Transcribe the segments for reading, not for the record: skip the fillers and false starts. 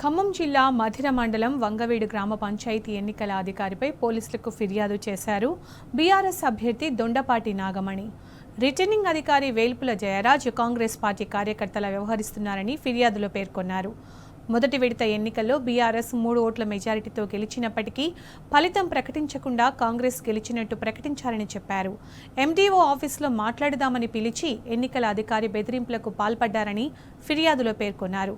ఖమ్మం జిల్లా మధిర మండలం వంగవీడు గ్రామ పంచాయతీ ఎన్నికల అధికారిపై పోలీసులకు ఫిర్యాదు చేశారు బీఆర్ఎస్ అభ్యర్థి దొండపాటి నాగమణి. రిటర్నింగ్ అధికారి వేల్పుల జయరాజ్ కాంగ్రెస్ పార్టీ కార్యకర్తల వ్యవహరిస్తున్నారని ఫిర్యాదులో పేర్కొన్నారు. మొదటి విడత ఎన్నికల్లో బీఆర్ఎస్ 3 ఓట్ల మెజారిటీతో గెలిచినప్పటికీ ఫలితం ప్రకటించకుండా కాంగ్రెస్ గెలిచినట్టు ప్రకటించారని చెప్పారు. ఎండీఓ ఆఫీసులో మాట్లాడదామని పిలిచి ఎన్నికల అధికారి బెదిరింపులకు పాల్పడ్డారని ఫిర్యాదులో పేర్కొన్నారు.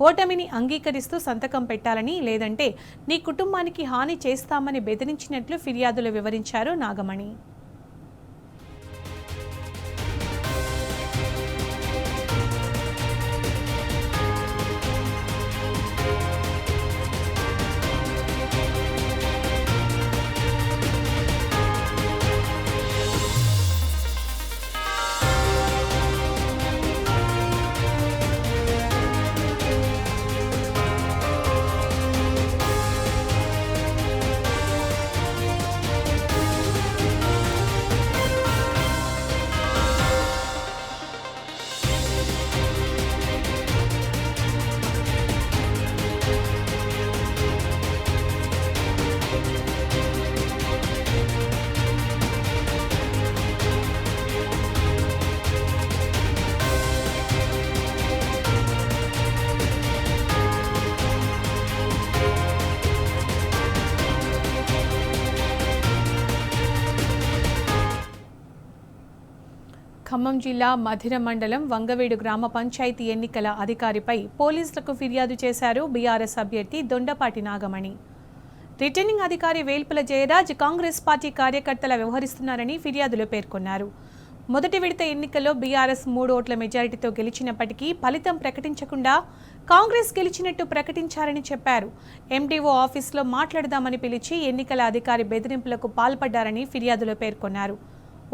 ఓటమిని అంగీకరిస్తూ సంతకం పెట్టాలని, లేదంటే నీ కుటుంబానికి హాని చేస్తామని బెదిరించినట్లు ఫిర్యాదులో వివరించారు నాగమణి. ఖమ్మం జిల్లా మధిర మండలం వంగవీడు గ్రామ పంచాయతీ ఎన్నికల అధికారిపై పోలీసులకు ఫిర్యాదు చేశారు బీఆర్ఎస్ అభ్యర్థి దొండపాటి నాగమణి. రిటర్నింగ్ అధికారి వేల్పుల జయరాజ్ కాంగ్రెస్ పార్టీ కార్యకర్తల వ్యవహరిస్తున్నారని ఫిర్యాదులో పేర్కొన్నారు. మొదటి విడత ఎన్నికల్లో బీఆర్ఎస్ 3 ఓట్ల మెజారిటీతో గెలిచినప్పటికీ ఫలితం ప్రకటించకుండా కాంగ్రెస్ గెలిచినట్టు ప్రకటించారని చెప్పారు. ఎండీఓ ఆఫీసులో మాట్లాడదామని పిలిచి ఎన్నికల అధికారి బెదిరింపులకు పాల్పడ్డారని ఫిర్యాదులో పేర్కొన్నారు.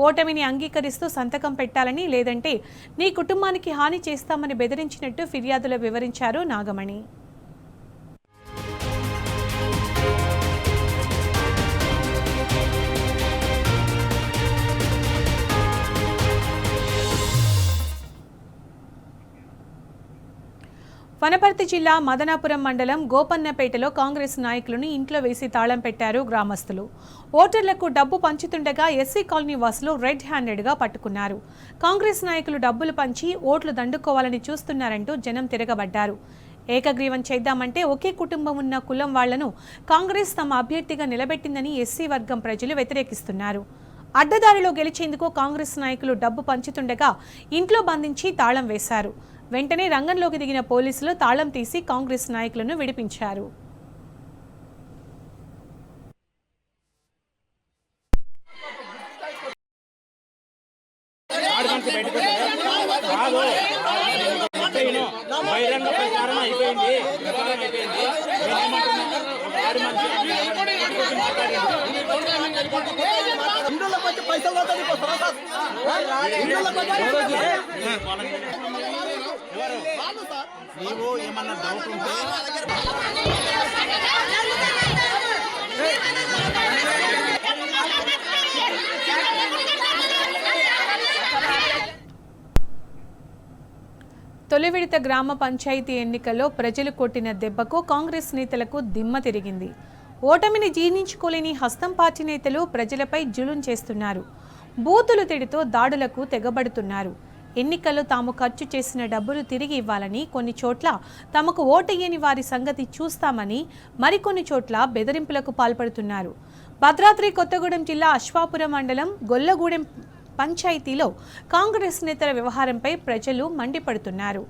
ఓటమిని అంగీకరిస్తూ సంతకం పెట్టాలని, లేదంటే నీ కుటుంబానికి హాని చేస్తామని బెదిరించినట్టు ఫిర్యాదులో వివరించారు నాగమణి. వనపర్తి జిల్లా మదనాపురం మండలం గోపన్నపేటలో కాంగ్రెస్ నాయకులను ఇంట్లో వేసి తాళం పెట్టారు గ్రామస్తులు. ఓటర్లకు డబ్బు పంచుతుండగా ఎస్సీ కాలనీ వాసులు రెడ్ హ్యాండెడ్గా పట్టుకున్నారు. కాంగ్రెస్ నాయకులు డబ్బులు పంచి ఓట్లు దండుకోవాలని చూస్తున్నారంటూ జనం తిరగబడ్డారు. ఏకగ్రీవం చేద్దామంటే ఒకే కుటుంబం ఉన్న కులం వాళ్లను కాంగ్రెస్ తమ అభ్యర్థిగా నిలబెట్టిందని ఎస్సీ వర్గం ప్రజలు వ్యతిరేకిస్తున్నారు. అడ్డదారిలో గెలిచేందుకు కాంగ్రెస్ నాయకులు డబ్బు పంచుతుండగా ఇంట్లో బంధించి తాళం వేశారు. వెంటనే రంగంలోకి దిగిన పోలీసులు తాళం తీసి కాంగ్రెస్ నాయకులను విడిపించారు. నీవు ఏమన్నా డౌట్ ఉంటే తొలి విడత గ్రామ పంచాయతీ ఎన్నికల్లో ప్రజలు కొట్టిన దెబ్బకు కాంగ్రెస్ నేతలకు దిమ్మ తిరిగింది. ఓటమిని జీర్ణించుకోలేని హస్తం పార్టీ నేతలు ప్రజలపై జులుం చేస్తున్నారు. బూతులు తిడుతూ దాడులకు తెగబడుతున్నారు. ఎన్నికల్లో తాము ఖర్చు చేసిన డబ్బులు తిరిగి ఇవ్వాలని, కొన్ని చోట్ల తమకు ఓటయ్యని వారి సంగతి చూస్తామని, మరికొన్ని చోట్ల బెదిరింపులకు పాల్పడుతున్నారు. భద్రాద్రి కొత్తగూడెం జిల్లా అశ్వాపురం మండలం గొల్లగూడెం పంచాయతీలో కాంగ్రెస్ నేతల వ్యవహారంపై ప్రజలు మండిపడుతున్నారు.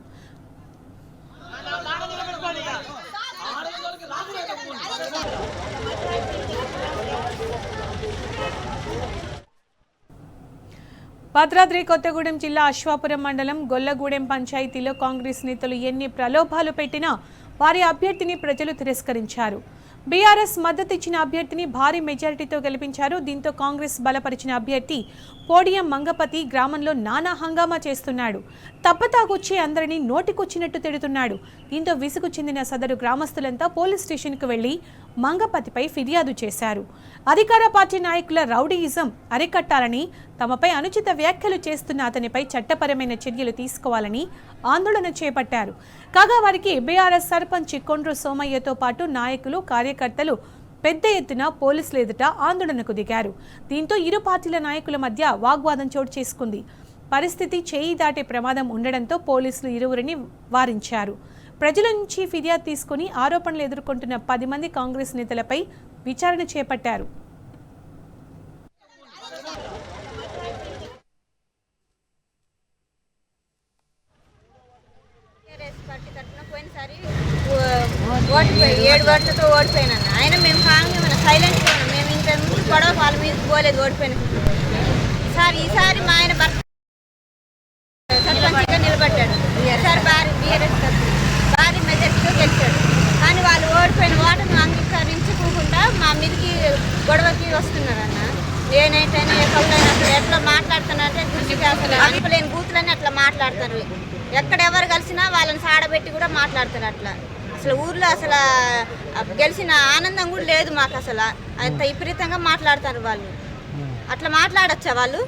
భద్రాద్రి కొత్తగూడెం జిల్లా అశ్వాపురం మండలం గొల్లగూడెం పంచాయతీలో కాంగ్రెస్ నేతలు ఎన్ని ప్రలోభాలు పెట్టినా వారి అభ్యర్థిని ప్రజలు తిరస్కరించారు. బీఆర్ఎస్ మద్దతు ఇచ్చిన అభ్యర్థిని భారీ మెజారిటీతో గెలిపించారు. దీంతో కాంగ్రెస్ బలపరిచిన అభ్యర్థి పోడియం మంగపతి గ్రామంలో నానా హంగామా చేస్తున్నాడు. తప్పతాగొచ్చి అందరినీ నోటికొచ్చినట్టు తిడుతున్నాడు. దీంతో విసుగు చెందిన సదరు గ్రామస్తులంతా పోలీస్ స్టేషన్కు వెళ్లి మంగపతిపై ఫిర్యాదు చేశారు. అధికార పార్టీ నాయకుల రౌడీయిజం అరికట్టాలని, తమపై అనుచిత వ్యాఖ్యలు చేస్తున్న అతనిపై చట్టపరమైన చర్యలు తీసుకోవాలని ఆందోళన చేపట్టారు. కాగా వారికి బీఆర్ఎస్ సర్పంచ్ కొండ్రు సోమయ్యతో పాటు నాయకులు, కార్యకర్తలు పెద్ద ఎత్తున పోలీసులు ఎదుట ఆందోళనకు దిగారు. దీంతో ఇరు పార్టీల నాయకుల మధ్య వాగ్వాదం చోటు చేసుకుంది. పరిస్థితి చేయి దాటే ప్రమాదం ఉండడంతో పోలీసులు ఇరువురిని వారించారు. ప్రజల నుంచి ఫిర్యాదు తీసుకుని ఆరోపణలు ఎదుర్కొంటున్న 10 మంది కాంగ్రెస్ నేతలపై విచారణ చేపట్టారు. ఓడిపోయి 7 ఓట్లతో ఓడిపోయినా ఆయన మేము కాంగ్రెస్ సైలెంట్గా ఉన్నాం. మేము ఇంత ముందు గొడవ వాళ్ళ మీద పోలేదు, ఓడిపోయిన ఈసారి మా ఆయన భర్త సర్పంచ్గా నిలబడ్డాడు. ఈసారి బీఆర్ఎస్ భారీ మెజార్టీతో గెలిచాడు. కానీ వాళ్ళు ఓడిపోయిన ఓటను అంగీకరించుకోకుండా మా మీదకి గొడవకి వస్తున్నారన్న. ఏ నైట్ అయినా ఏ కవులైనా అసలు ఎట్లా మాట్లాడుతున్నారంటే గుర్తుకి అసలు అనుకోలేని బూతులని అట్లా మాట్లాడతారు. ఎక్కడెవరు కలిసినా వాళ్ళని సాడబెట్టి కూడా మాట్లాడతారు. అసలు ఊర్లో అసలు గెలిచిన ఆనందం కూడా లేదు మాకు. అసలు అంత విపరీతంగా మాట్లాడతారు వాళ్ళు. అట్లా మాట్లాడచ్చా వాళ్ళు?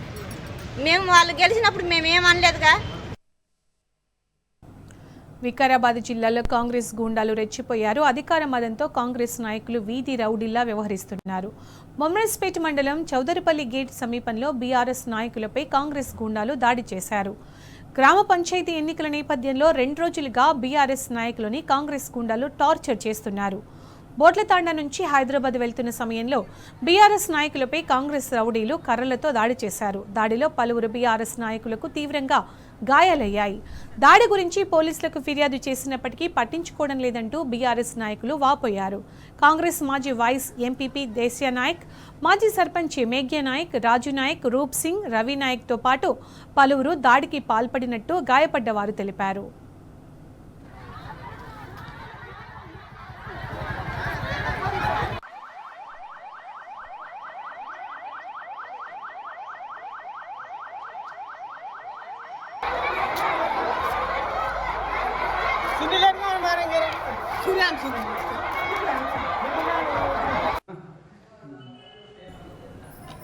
మేము వాళ్ళు గెలిచినప్పుడు మేము ఏమనలేదుగా. వికారాబాద్ జిల్లాలో కాంగ్రెస్ గూండాలు రెచ్చిపోయారు. అధికార మదంతో కాంగ్రెస్ నాయకులు వీధి రౌడీల్లా వ్యవహరిస్తున్నారు. మొమ్రెస్పేట మండలం చౌదరిపల్లి గేట్ సమీపంలో బీఆర్ఎస్ నాయకులపై కాంగ్రెస్ గూండాలు దాడి చేశారు. గ్రామ పంచాయతీ ఎన్నికల నేపథ్యంలో 2 రోజులుగా బీఆర్ఎస్ నాయకులని కాంగ్రెస్ గూండాలు టార్చర్ చేస్తున్నారు. బోట్లతాండా నుంచి హైదరాబాద్ వెళ్తున్న సమయంలో బీఆర్ఎస్ నాయకులపై కాంగ్రెస్ రౌడీలు కర్రలతో దాడి చేశారు. దాడిలో పలువురు బీఆర్ఎస్ నాయకులకు తీవ్రంగా గాయాలయ్యాయి. దాడి గురించి పోలీసులకు ఫిర్యాదు చేసినప్పటికీ పట్టించుకోవడం లేదంటూ బీఆర్ఎస్ నాయకులు వాపోయారు. కాంగ్రెస్ మాజీ వైస్ ఎంపీపీ దేశ్యా నాయక్, మాజీ సర్పంచ్ మేఘ్య నాయక్, రాజు నాయక్, రూప్ సింగ్, రవి నాయక్తో పాటు పలువురు దాడికి పాల్పడినట్టు గాయపడ్డవారు తెలిపారు. सुनील मारेंगे सूर्यांश